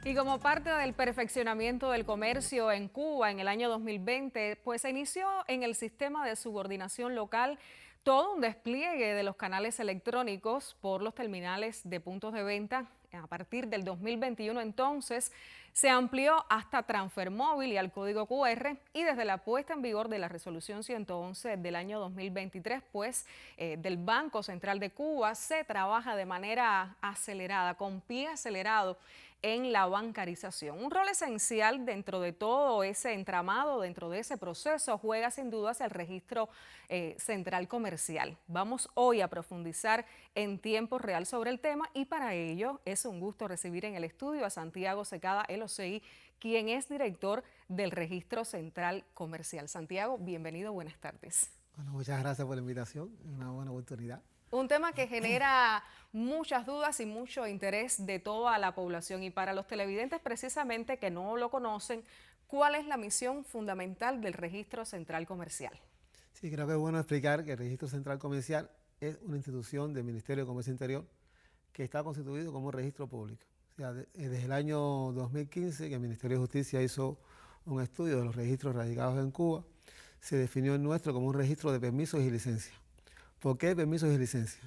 Y como parte del perfeccionamiento del comercio en Cuba en el año 2020, pues se inició en el sistema de subordinación local todo un despliegue de los canales electrónicos por los terminales de puntos de venta. A partir del 2021 entonces se amplió hasta transfer móvil y al código QR, y desde la puesta en vigor de la resolución 111 del año 2023 pues del Banco Central de Cuba se trabaja de manera acelerada, con pie acelerado en la bancarización. Un rol esencial dentro de todo ese entramado, dentro de ese proceso, juega sin dudas el registro central comercial. Vamos hoy a profundizar en tiempo real sobre el tema, y para ello es un gusto recibir en el estudio a Santiago Secada, el OCI, quien es director del Registro Central Comercial. Santiago, bienvenido, buenas tardes. Bueno, muchas gracias por la invitación, es una buena oportunidad. Un tema que genera muchas dudas y mucho interés de toda la población, y para los televidentes precisamente que no lo conocen, ¿cuál es la misión fundamental del Registro Central Comercial? Sí, creo que es bueno explicar que el Registro Central Comercial es una institución del Ministerio de Comercio Interior que está constituido como un registro público. O sea, desde el año 2015 que el Ministerio de Justicia hizo un estudio de los registros radicados en Cuba, se definió el nuestro como un registro de permisos y licencias. ¿Por qué permisos y licencias?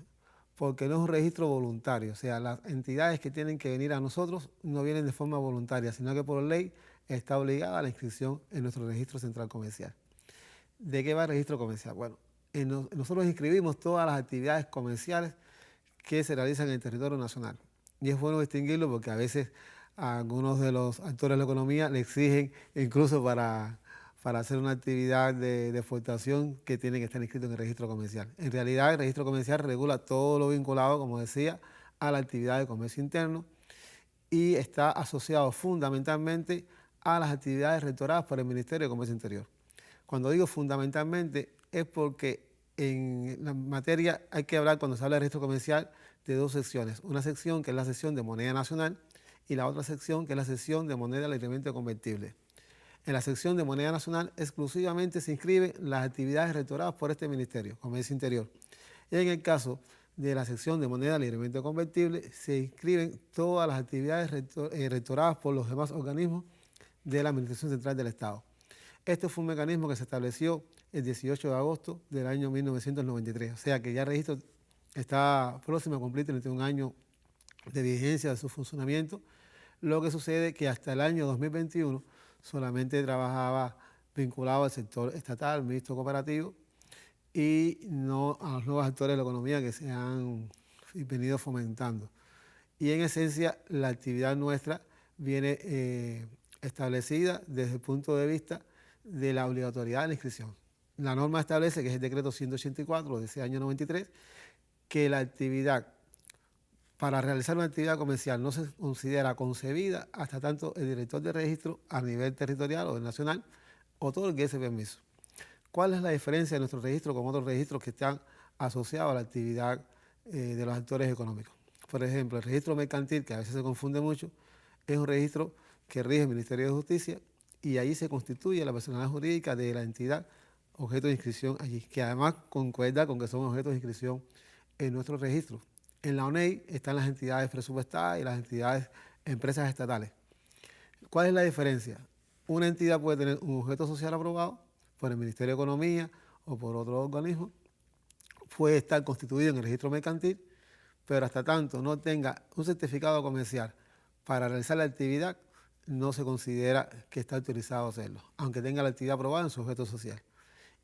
Porque no es un registro voluntario, o sea, las entidades que tienen que venir a nosotros no vienen de forma voluntaria, sino que por ley está obligada a la inscripción en nuestro Registro Central Comercial. ¿De qué va el registro comercial? Bueno, nosotros inscribimos todas las actividades comerciales que se realizan en el territorio nacional. Y es bueno distinguirlo porque a veces a algunos de los actores de la economía le exigen, incluso para hacer una actividad de exportación, que tiene que estar inscrito en el registro comercial. En realidad, el registro comercial regula todo lo vinculado, como decía, a la actividad de comercio interno, y está asociado fundamentalmente a las actividades rectoradas por el Ministerio de Comercio Interior. Cuando digo fundamentalmente es porque en la materia hay que hablar, cuando se habla de registro comercial, de dos secciones. Una sección que es la sección de moneda nacional y la otra sección que es la sección de moneda libremente convertible. En la sección de moneda nacional exclusivamente se inscriben las actividades rectoradas por este Ministerio, Comercio Interior. Y en el caso de la sección de moneda libremente convertible se inscriben todas las actividades rectoradas por los demás organismos de la Administración Central del Estado. Este fue un mecanismo que se estableció el 18 de agosto del año 1993, o sea que ya el registro está próximo a cumplir 31 años de vigencia de su funcionamiento. Lo que sucede es que hasta el año 2021 solamente trabajaba vinculado al sector estatal, mixto, cooperativo, y no a los nuevos actores de la economía que se han venido fomentando. Y en esencia la actividad nuestra viene establecida desde el punto de vista de la obligatoriedad de la inscripción. La norma establece, que es el decreto 184 de ese año 93, que la actividad, para realizar una actividad comercial, no se considera concebida hasta tanto el director de registro a nivel territorial o nacional otorgue ese permiso. ¿Cuál es la diferencia de nuestro registro con otros registros que están asociados a la actividad de los actores económicos? Por ejemplo, el registro mercantil, que a veces se confunde mucho, es un registro que rige el Ministerio de Justicia, y allí se constituye la personalidad jurídica de la entidad objeto de inscripción allí, que además concuerda con que son objetos de inscripción en nuestro registro. En la ONEI están las entidades presupuestadas y las entidades, empresas estatales. ¿Cuál es la diferencia? Una entidad puede tener un objeto social aprobado por el Ministerio de Economía o por otro organismo, puede estar constituido en el registro mercantil, pero hasta tanto no tenga un certificado comercial para realizar la actividad, no se considera que está autorizado a hacerlo, aunque tenga la actividad aprobada en su objeto social.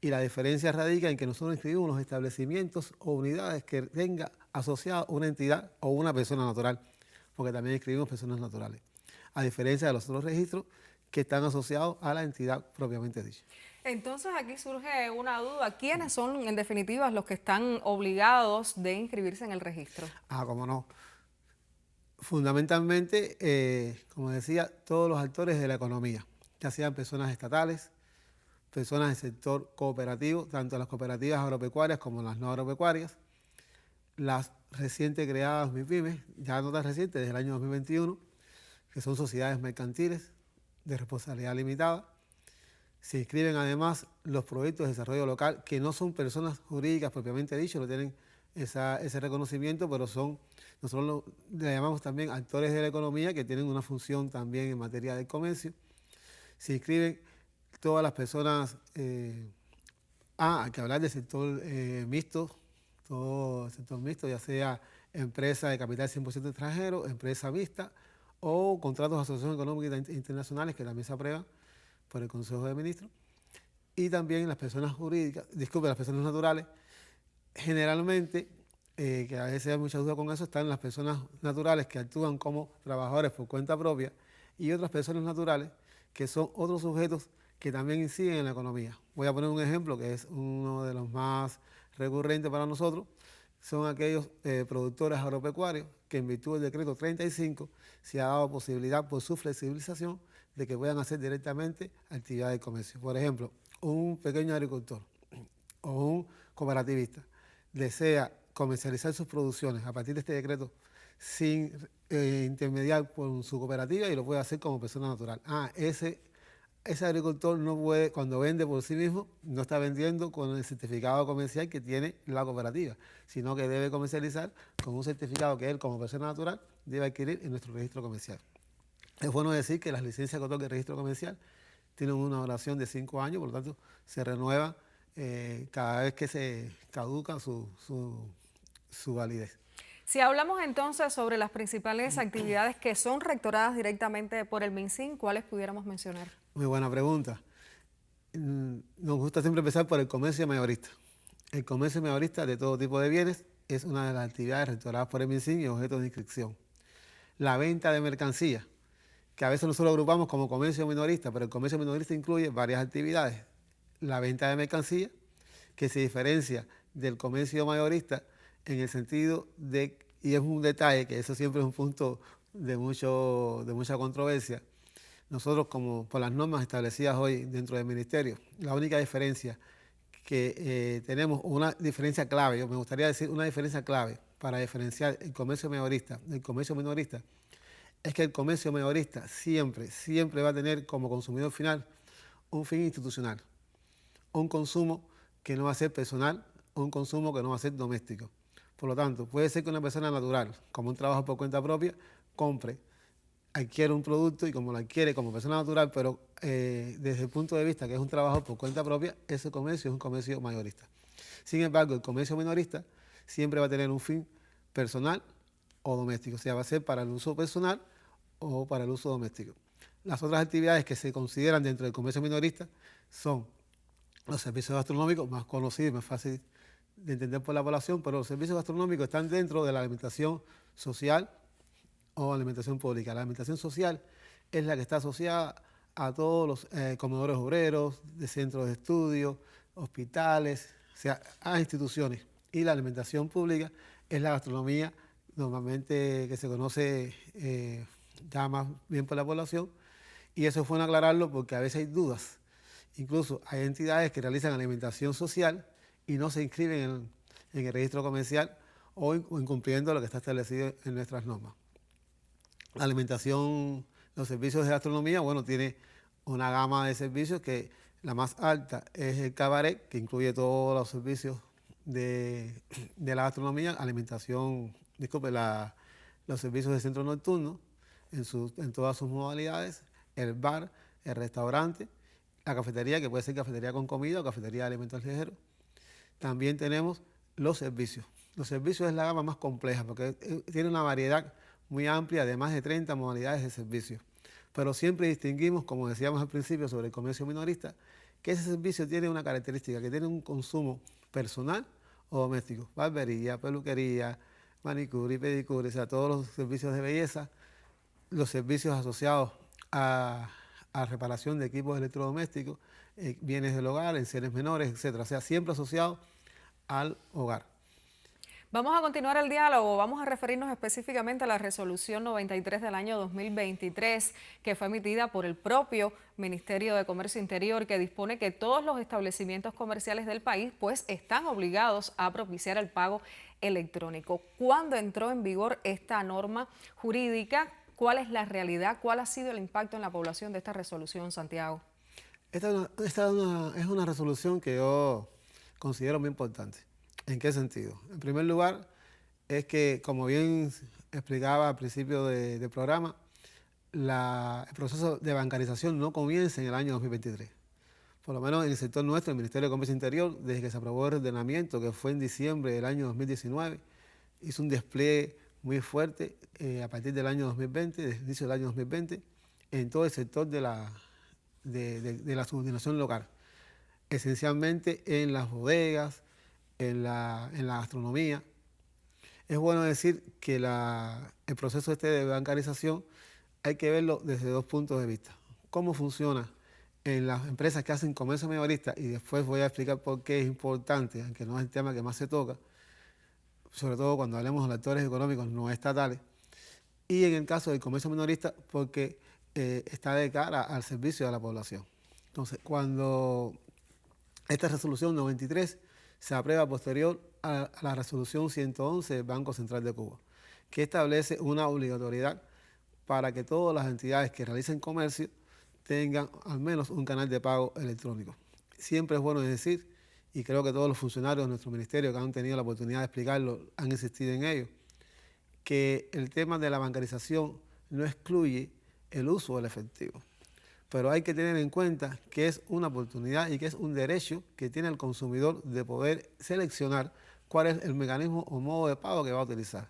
Y la diferencia radica en que nosotros inscribimos los establecimientos o unidades que tenga asociada una entidad o una persona natural, porque también inscribimos personas naturales, a diferencia de los otros registros que están asociados a la entidad propiamente dicha. Entonces aquí surge una duda: ¿quiénes son en definitiva los que están obligados de inscribirse en el registro? Cómo no. Fundamentalmente, como decía, todos los actores de la economía, ya sean personas estatales, personas del sector cooperativo, tanto las cooperativas agropecuarias como las no agropecuarias, las recientes creadas MIPYMES, ya no tan recientes, desde el año 2021, que son sociedades mercantiles de responsabilidad limitada. Se inscriben además los proyectos de desarrollo local, que no son personas jurídicas propiamente dicho, no tienen ese reconocimiento, pero nosotros le llamamos también actores de la economía que tienen una función también en materia de comercio. Se inscriben todas las personas, hay que hablar del sector mixto, todo el sector mixto, ya sea empresa de capital 100% extranjero, empresa mixta o contratos de asociaciones económicas internacionales que también se aprueban por el Consejo de Ministros. Y también las personas jurídicas, las personas naturales, generalmente, que a veces hay mucha duda con eso, están las personas naturales que actúan como trabajadores por cuenta propia y otras personas naturales que son otros sujetos que también inciden en la economía. Voy a poner un ejemplo que es uno de los más recurrentes para nosotros, son aquellos productores agropecuarios que en virtud del decreto 35 se ha dado posibilidad por su flexibilización de que puedan hacer directamente actividad de comercio. Por ejemplo, un pequeño agricultor o un cooperativista desea comercializar sus producciones a partir de este decreto sin intermediar por su cooperativa y lo puede hacer como persona natural. Ese agricultor no puede, cuando vende por sí mismo, no está vendiendo con el certificado comercial que tiene la cooperativa, sino que debe comercializar con un certificado que él, como persona natural, debe adquirir en nuestro registro comercial. Es bueno decir que las licencias que otorga el registro comercial tienen una duración de 5 años, por lo tanto, se renueva cada vez que se caduca su validez. Si hablamos entonces sobre las principales actividades que son rectoradas directamente por el MinSIN, ¿cuáles pudiéramos mencionar? Muy buena pregunta. Nos gusta siempre empezar por el comercio mayorista. El comercio mayorista de todo tipo de bienes es una de las actividades rectoradas por el MinSIN y objeto de inscripción. La venta de mercancía, que a veces nosotros agrupamos como comercio minorista, pero el comercio minorista incluye varias actividades. La venta de mercancía, que se diferencia del comercio mayorista en el sentido de, y es un detalle, que eso siempre es un punto de mucha controversia, nosotros como por las normas establecidas hoy dentro del Ministerio, la única diferencia que tenemos, una diferencia clave, me gustaría decir una diferencia clave para diferenciar el comercio mayorista del comercio minorista, es que el comercio mayorista siempre va a tener como consumidor final un fin institucional, un consumo que no va a ser personal, un consumo que no va a ser doméstico. Por lo tanto, puede ser que una persona natural, como un trabajo por cuenta propia, adquiere un producto y como lo adquiere como persona natural, pero desde el punto de vista que es un trabajo por cuenta propia, ese comercio es un comercio mayorista. Sin embargo, el comercio minorista siempre va a tener un fin personal o doméstico, o sea, va a ser para el uso personal o para el uso doméstico. Las otras actividades que se consideran dentro del comercio minorista son los servicios gastronómicos, más conocidos, más fáciles de entender por la población, pero los servicios gastronómicos están dentro de la alimentación social o alimentación pública. La alimentación social es la que está asociada a todos los comedores obreros, de centros de estudio, hospitales, o sea, a instituciones. Y la alimentación pública es la gastronomía normalmente que se conoce ya más bien por la población, y eso es bueno aclararlo porque a veces hay dudas. Incluso hay entidades que realizan alimentación social y no se inscriben en el registro comercial o incumpliendo lo que está establecido en nuestras normas. La alimentación, los servicios de gastronomía, bueno, tiene una gama de servicios que la más alta es el cabaret, que incluye todos los servicios de la gastronomía, alimentación, los servicios de centro nocturno en todas sus modalidades, el bar, el restaurante, la cafetería, que puede ser cafetería con comida o cafetería de alimentos ligeros. También tenemos los servicios. Los servicios es la gama más compleja porque tiene una variedad muy amplia de más de 30 modalidades de servicios. Pero siempre distinguimos, como decíamos al principio sobre el comercio minorista, que ese servicio tiene una característica, que tiene un consumo personal o doméstico. Barbería, peluquería, manicure y pedicure, o sea, todos los servicios de belleza, los servicios asociados a reparación de equipos electrodomésticos, bienes del hogar, enseres menores, etc. O sea, siempre asociados al hogar. Vamos a continuar el diálogo, vamos a referirnos específicamente a la resolución 93 del año 2023 que fue emitida por el propio Ministerio de Comercio Interior, que dispone que todos los establecimientos comerciales del país pues están obligados a propiciar el pago electrónico. ¿Cuándo entró en vigor esta norma jurídica? ¿Cuál es la realidad? ¿Cuál ha sido el impacto en la población de esta resolución, Santiago? Esta es una resolución que yo considero muy importante. ¿En qué sentido? En primer lugar, es que, como bien explicaba al principio del programa, el proceso de bancarización no comienza en el año 2023. Por lo menos en el sector nuestro, el Ministerio de Comercio Interior, desde que se aprobó el ordenamiento, que fue en diciembre del año 2019, hizo un despliegue muy fuerte a partir del año 2020, desde el inicio del año 2020, en todo el sector de la subordinación local, esencialmente en las bodegas, en la gastronomía. Es bueno decir que el proceso este de bancarización hay que verlo desde dos puntos de vista. ¿Cómo funciona en las empresas que hacen comercio mayorista? Y después voy a explicar por qué es importante, aunque no es el tema que más se toca, sobre todo cuando hablemos de los actores económicos no estatales. Y en el caso del comercio minorista, porque está de cara al servicio de la población. Entonces, cuando esta resolución 93 se aprueba posterior a la resolución 111 del Banco Central de Cuba, que establece una obligatoriedad para que todas las entidades que realicen comercio tengan al menos un canal de pago electrónico. Siempre es bueno decir, y creo que todos los funcionarios de nuestro ministerio que han tenido la oportunidad de explicarlo han insistido en ello, que el tema de la bancarización no excluye el uso del efectivo. Pero hay que tener en cuenta que es una oportunidad y que es un derecho que tiene el consumidor de poder seleccionar cuál es el mecanismo o modo de pago que va a utilizar.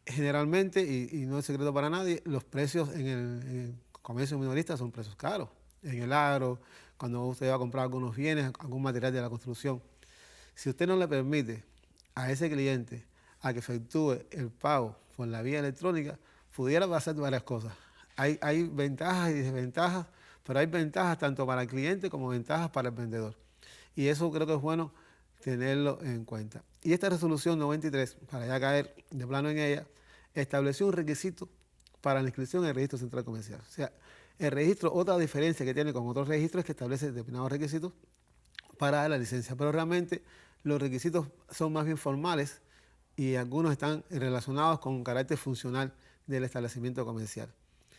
Generalmente, y no es secreto para nadie, los precios en el comercio minorista son precios caros. En el agro, cuando usted va a comprar algunos bienes, algún material de la construcción. Si usted no le permite a ese cliente a que efectúe el pago por la vía electrónica, pudiera pasar varias cosas. Hay ventajas y desventajas, pero hay ventajas tanto para el cliente como ventajas para el vendedor. Y eso creo que es bueno tenerlo en cuenta. Y esta resolución 93, para ya caer de plano en ella, estableció un requisito para la inscripción en el registro central comercial. O sea, el registro, otra diferencia que tiene con otros registros es que establece determinados requisitos para dar la licencia, pero realmente los requisitos son más bien formales y algunos están relacionados con un carácter funcional del establecimiento comercial.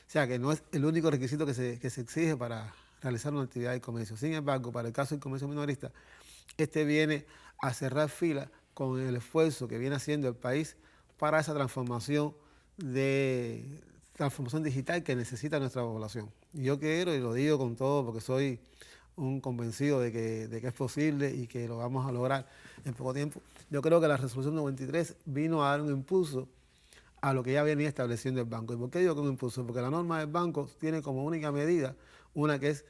O sea, que no es el único requisito que se exige para realizar una actividad de comercio. Sin embargo, para el caso del comercio minorista, este viene a cerrar fila con el esfuerzo que viene haciendo el país para esa transformación digital que necesita nuestra población. Y yo quiero, y lo digo con todo porque soy un convencido de que es posible y que lo vamos a lograr en poco tiempo, yo creo que la resolución 93 vino a dar un impulso a lo que ya venía estableciendo el banco. ¿Y por qué digo que un impulso? Porque la norma del banco tiene como única medida una que es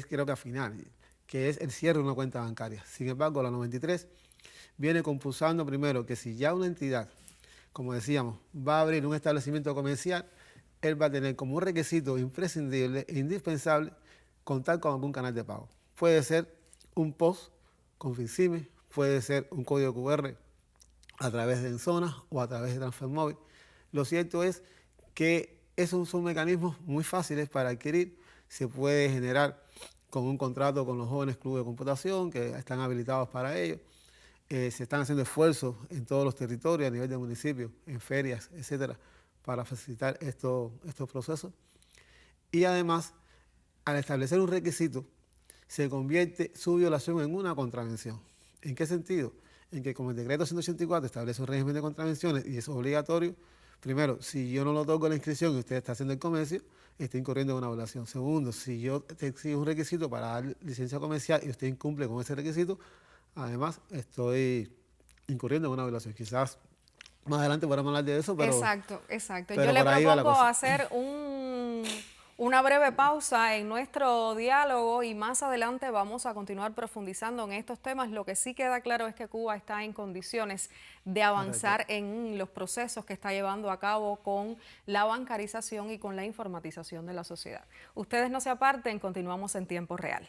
creo que al final, que es el cierre de una cuenta bancaria. Sin embargo, la 93 viene compulsando primero que si ya una entidad, como decíamos, va a abrir un establecimiento comercial, él va a tener como un requisito imprescindible e indispensable contar con algún canal de pago. Puede ser un POS con FinCime, puede ser un código QR a través de Enzonas o a través de Transfer Móvil. Lo cierto es que esos son mecanismos muy fáciles para adquirir. Se puede generar con un contrato con los jóvenes clubes de computación que están habilitados para ello. Se están haciendo esfuerzos en todos los territorios a nivel de municipios, en ferias, etcétera, para facilitar estos procesos. Y además, al establecer un requisito, se convierte su violación en una contravención. ¿En qué sentido? En que como el decreto 184 establece un régimen de contravenciones y es obligatorio, primero, si yo no lo toco la inscripción y usted está haciendo el comercio, está incurriendo en una violación. Segundo, si yo te exijo un requisito para dar licencia comercial y usted incumple con ese requisito, además estoy incurriendo en una violación. Quizás más adelante podamos hablar de eso, pero... Exacto. Pero Yo le por ahí va la propongo cosa. hacer una breve pausa en nuestro diálogo y más adelante vamos a continuar profundizando en estos temas. Lo que sí queda claro es que Cuba está en condiciones de avanzar en los procesos que está llevando a cabo con la bancarización y con la informatización de la sociedad. Ustedes no se aparten, continuamos en tiempo real.